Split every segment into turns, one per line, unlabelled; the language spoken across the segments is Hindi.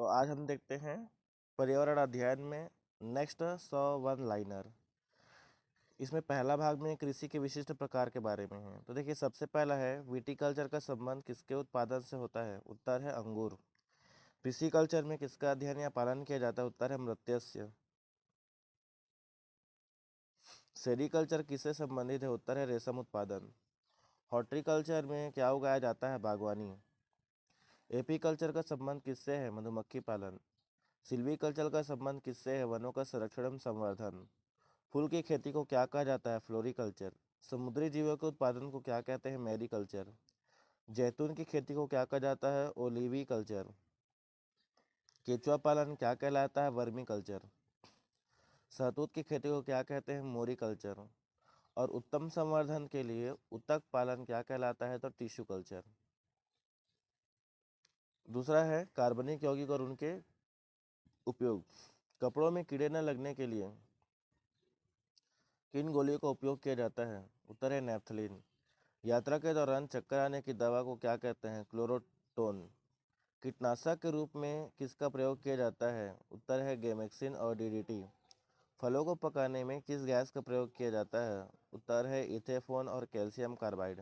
तो आज हम देखते हैं पर्यावरण अध्ययन में नेक्स्ट 101 लाइनर। इसमें पहला भाग में कृषि के विशिष्ट प्रकार के बारे में है। तो देखिए, सबसे पहला है विटिकल्चर का संबंध किसके उत्पादन से होता है? उत्तर है अंगूर। पिसिकल्चर में किसका अध्ययन या पालन किया जाता है? उत्तर है मृत्युस्य। सेरिकल्चर किससे संबंधित है? उत्तर है रेशम उत्पादन। हॉर्टिकल्चर में क्या उगाया जाता है? बागवानी। एपीकल्चर का संबंध किससे है? मधुमक्खी पालन। सिल्वीकल्चर का संबंध किससे है? वनों का संरक्षण एवं संवर्धन। फूल की खेती को क्या कहा जाता है? फ्लोरिकल्चर। समुद्री जीवों के उत्पादन को क्या कहते हैं? मैरीकल्चर। जैतून की खेती को क्या कहा जाता है? ओलिविकल्चर। केचुआ पालन क्या कहलाता है? वर्मीकल्चर। शहतूत की खेती को क्या कहते हैं? मोरिकल्चर। और उत्तम संवर्धन के लिए उत्तक पालन क्या कहलाता है? तो टिश्यू कल्चर। दूसरा है कार्बनिक यौगिक और उनके उपयोग। कपड़ों में कीड़े न लगने के लिए किन गोलियों का उपयोग किया जाता है? उत्तर है नेफ्थलीन। यात्रा के दौरान चक्कर आने की दवा को क्या कहते हैं? क्लोरोटोन। कीटनाशक के रूप में किसका प्रयोग किया जाता है? उत्तर है गेमेक्सिन और डीडीटी। फलों को पकाने में किस गैस का प्रयोग किया जाता है? उत्तर है इथेफोन और कैल्शियम कार्बाइड।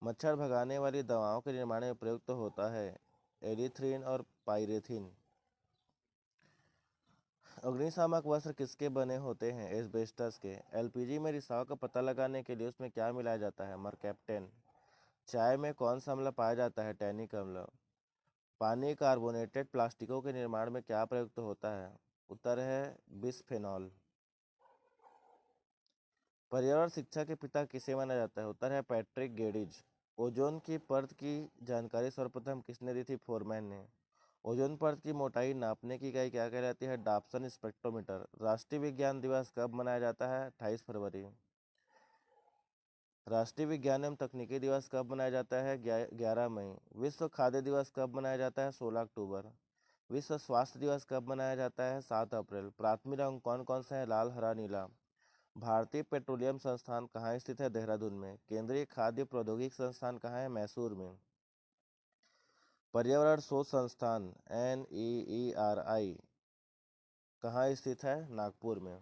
मच्छर भगाने वाली दवाओं के निर्माण में प्रयुक्त होता है एरिथ्रिन और पाइरेथिन। अग्निशामक वस्त्र किसके बने होते हैं? एस्बेस्टस के। एलपीजी में रिसाव का पता लगाने के लिए उसमें क्या मिलाया जाता है? मरकैप्टेन। चाय में कौन सा अम्ल पाया जाता है? टैनिक अम्ल। पानी कार्बोनेटेड प्लास्टिकों के निर्माण में क्या प्रयुक्त होता है? उत्तर है बिस्फेनॉल। पर्यावरण शिक्षा के पिता किसे माना जाता है? उत्तर है पैट्रिक गेडिज। ओजोन की परत की जानकारी सर्वप्रथम किसने दी थी? फोरमैन ने। ओजोन परत की मोटाई नापने की इकाई क्या कहलाती है? Dobson spectrometer. राष्ट्रीय विज्ञान दिवस कब मनाया जाता है? 28 फरवरी। राष्ट्रीय विज्ञान एवं तकनीकी दिवस कब मनाया जाता है? 11 मई। विश्व खाद्य दिवस कब मनाया जाता है? 16 अक्टूबर। विश्व स्वास्थ्य दिवस कब मनाया जाता है? 7 अप्रैल। प्राथमिक रंग कौन कौन से हैं? लाल, हरा, नीला। भारतीय पेट्रोलियम संस्थान कहाँ स्थित है? देहरादून में। केंद्रीय खाद्य प्रौद्योगिकी संस्थान कहाँ है? मैसूर में। पर्यावरण शोध संस्थान NEERI कहाँ स्थित है? नागपुर में।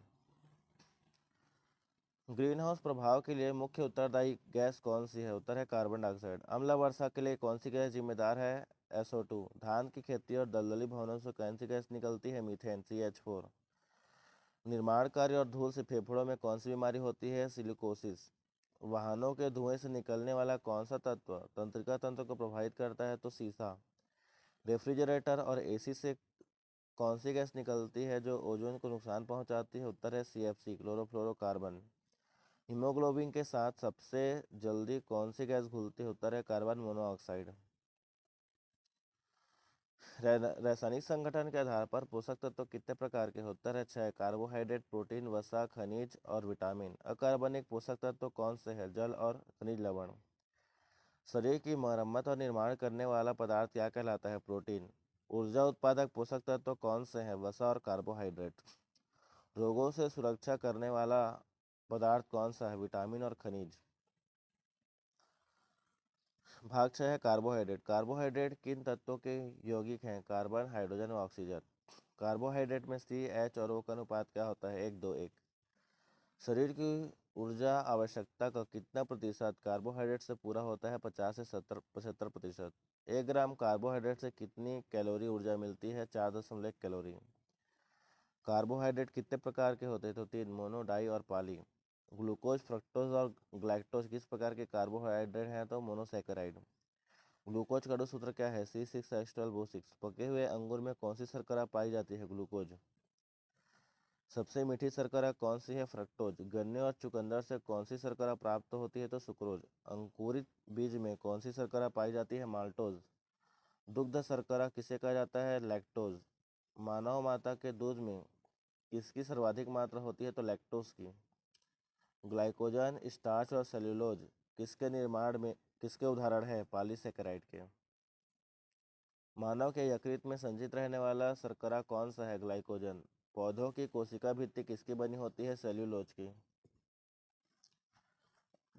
ग्रीन हाउस प्रभाव के लिए मुख्य उत्तरदायी गैस कौन सी है? उत्तर है कार्बन डाइऑक्साइड। अम्ल वर्षा के लिए कौन सी गैस जिम्मेदार है? SO2। धान की खेती और दलदली भवनों से कौन सी गैस निकलती है? Methane, CH4। निर्माण कार्य और धूल से फेफड़ों में कौन सी बीमारी होती है? सिलिकोसिस। वाहनों के धुएं से निकलने वाला कौन सा तत्व तंत्रिका तंत्र को प्रभावित करता है? तो सीसा। रेफ्रिजरेटर और AC से कौन सी गैस निकलती है जो ओजोन को नुकसान पहुंचाती है? उत्तर है CFC, क्लोरोफ्लोरोकार्बन। हीमोग्लोबिन के साथ सबसे जल्दी कौन सी गैस घुलती है? उत्तर है कार्बन मोनोऑक्साइड। रासायनिक संगठन के आधार पर पोषक तत्व कितने प्रकार के? उत्तर है 6। कार्बोहाइड्रेट, प्रोटीन, वसा, खनिज और विटामिन। अकार्बनिक पोषक तत्व कौन से हैं? जल और खनिज लवण। शरीर की मरम्मत और निर्माण करने वाला पदार्थ क्या कहलाता है? प्रोटीन। ऊर्जा उत्पादक पोषक तत्व कौन से हैं? वसा और कार्बोहाइड्रेट। रोगों से सुरक्षा करने वाला पदार्थ कौन सा है? विटामिन और खनिज। भाग 6 है कार्बोहाइड्रेट। कार्बोहाइड्रेट किन तत्वों के यौगिक हैं? कार्बन, हाइड्रोजन और ऑक्सीजन। कार्बोहाइड्रेट में C, H और O का अनुपात क्या होता है? 1:2:1। शरीर की ऊर्जा आवश्यकता का कितना प्रतिशत कार्बोहाइड्रेट से पूरा होता है? 50 से 75%। 1 ग्राम कार्बोहाइड्रेट से कितनी कैलोरी ऊर्जा मिलती है? 4.1 कैलोरी। कार्बोहाइड्रेट कितने प्रकार के होते हैं? तो 3, मोनो, डाई और पॉली। ग्लूकोज, फ्रक्टोज और ग्लाइक्टोज किस प्रकार के कार्बोहाइड्रेट हैं? तो मोनोसैकेराइड। ग्लूकोज का अणुसूत्र क्या है? C6H12O6। पके हुए अंगूर में कौन सी शर्करा पाई जाती है? ग्लूकोज। सबसे मीठी शर्करा कौन सी है? फ्रक्टोज। गन्ने और चुकंदर से कौन सी शर्करा प्राप्त होती है? तो सुक्रोज। अंकुरित बीज में कौन सी शर्करा पाई जाती है? माल्टोज। दुग्ध शर्करा किसे कहा जाता है? लैक्टोज। मानव माता के दूध में किसकी सर्वाधिक मात्रा होती है? तो लैक्टोज की। ग्लाइकोजन, स्टार्च और सेल्यूलोज किसके निर्माण में किसके उदाहरण है? पॉलीसेकेराइड के। मानव के यकृत में संचित रहने वाला शर्करा कौन सा है? ग्लाइकोजन। पौधों की कोशिका भित्ति किसकी बनी होती है? सेल्यूलोज की।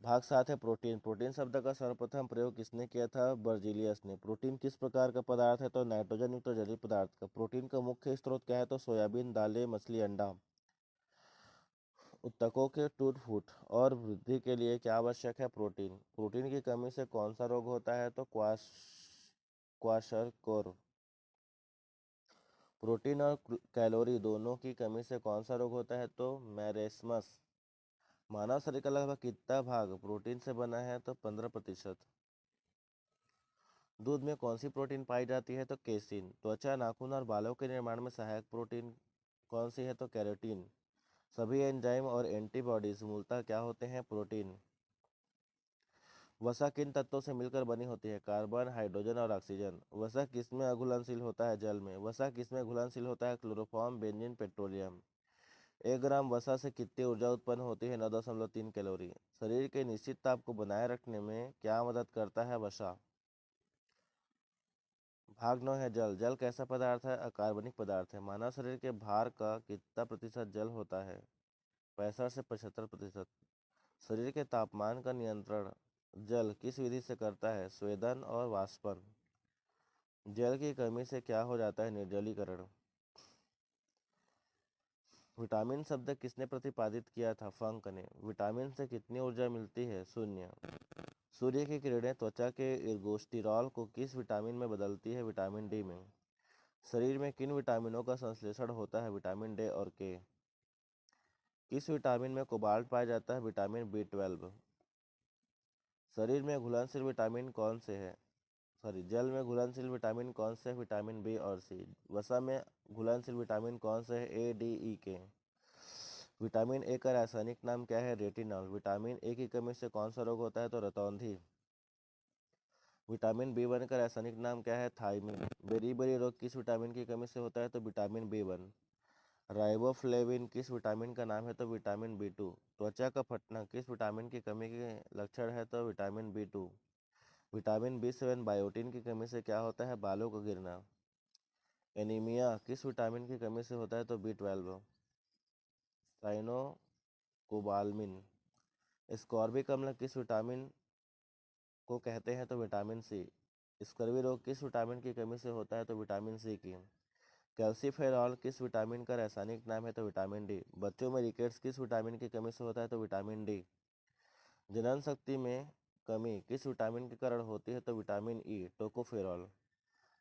भाग 7 है प्रोटीन। प्रोटीन शब्द का सर्वप्रथम प्रयोग किसने किया था? बर्जीलियस ने। प्रोटीन किस प्रकार का पदार्थ है? तो नाइट्रोजन युक्त जलीय पदार्थ का। प्रोटीन का मुख्य स्रोत क्या है? तो सोयाबीन, दालें, मछली, अंडा। उत्तकों के टूट-फूट और वृद्धि के लिए क्या आवश्यक है? प्रोटीन। प्रोटीन की कमी से कौन सा रोग होता है? तो क्वाशरकोर। प्रोटीन और कैलोरी दोनों की कमी से कौन सा रोग होता है? तो मैरेस्मस। मानव शरीर का लगभग कितना भाग प्रोटीन से बना है? तो 15%। दूध में कौन सी प्रोटीन पाई जाती है? तो केसिन। त्वचा, नाखून और बालों के निर्माण में सहायक प्रोटीन कौन सी है? तो कैरोटीन। सभी एंजाइम और एंटीबॉडीज मूलतः क्या होते हैं? प्रोटीन। वसा किन तत्वों से मिलकर बनी होती है? कार्बन, हाइड्रोजन और ऑक्सीजन। वसा किसमें अघुलनशील होता है? जल में। वसा किसमें घुलनशील होता है? Chloroform, benzene, petroleum. 1 ग्राम वसा से कितनी ऊर्जा उत्पन्न होती है? 9.3 कैलोरी। शरीर के निश्चित ताप को बनाए रखने में क्या मदद करता है? वसा। भाग 9 है जल। जल कैसा पदार्थ है? अकार्बनिक पदार्थ है। मानव शरीर के भार का कितना प्रतिशत जल होता है? 65 से 75%। शरीर के तापमान का नियंत्रण जल किस विधि से करता है? स्वेदन और वाष्पन। जल की कमी से क्या हो जाता है? निर्जलीकरण। विटामिन शब्द किसने प्रतिपादित किया था? फंक ने। विटामिन से कितनी ऊर्जा मिलती है? 0। सूर्य की किरणें त्वचा के इर्गोस्टिरॉल को किस विटामिन में बदलती है? विटामिन डी में। शरीर में किन विटामिनों का संश्लेषण होता है? विटामिन डे और के। किस विटामिन में कोबाल्ट पाया जाता है? Vitamin B12। शरीर में घुलनशील विटामिन कौन से है? जल में घुलनशील विटामिन कौन से? विटामिन बी और सी। वसा में घुलनशील विटामिन कौन से है? ए, डी, ई, के। विटामिन ए का रासायनिक नाम क्या है? रेटिनॉल। विटामिन ए की कमी से कौन सा रोग होता है? तो रतौंधी। विटामिन B1 का रासायनिक नाम क्या है? थायमिन। बेरी रोग किस विटामिन की कमी से होता है? तो विटामिन B1। राइबोफ्लेविन किस विटामिन का नाम है? तो विटामिन B2। त्वचा का फटना किस विटामिन की कमी के लक्षण है? तो vitamin B2। Vitamin B7 biotin की कमी से क्या होता है? बालों का गिरना। एनीमिया किस विटामिन की कमी से होता है? तो B12। साइनोकोबालमिन। स्कॉर्बिक अम्ल किस विटामिन को कहते हैं? तो विटामिन सी। स्कर्वी रोग किस विटामिन की कमी से होता है? तो विटामिन सी की। कैल्सीफेरॉल किस विटामिन का रासायनिक नाम है? तो विटामिन डी। बच्चों में रिकेट्स किस विटामिन की कमी से होता है? तो विटामिन डी। जनन शक्ति में कमी किस विटामिन के कारण होती है? तो विटामिन ई, टोकोफेरॉल।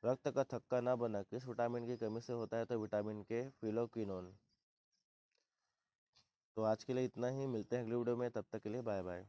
रक्त का थक्का न बना किस विटामिन की कमी से होता है? तो विटामिन के, फिलोक्विनोन। तो आज के लिए इतना ही, मिलते हैं अगले वीडियो में, तब तक के लिए बाय बाय।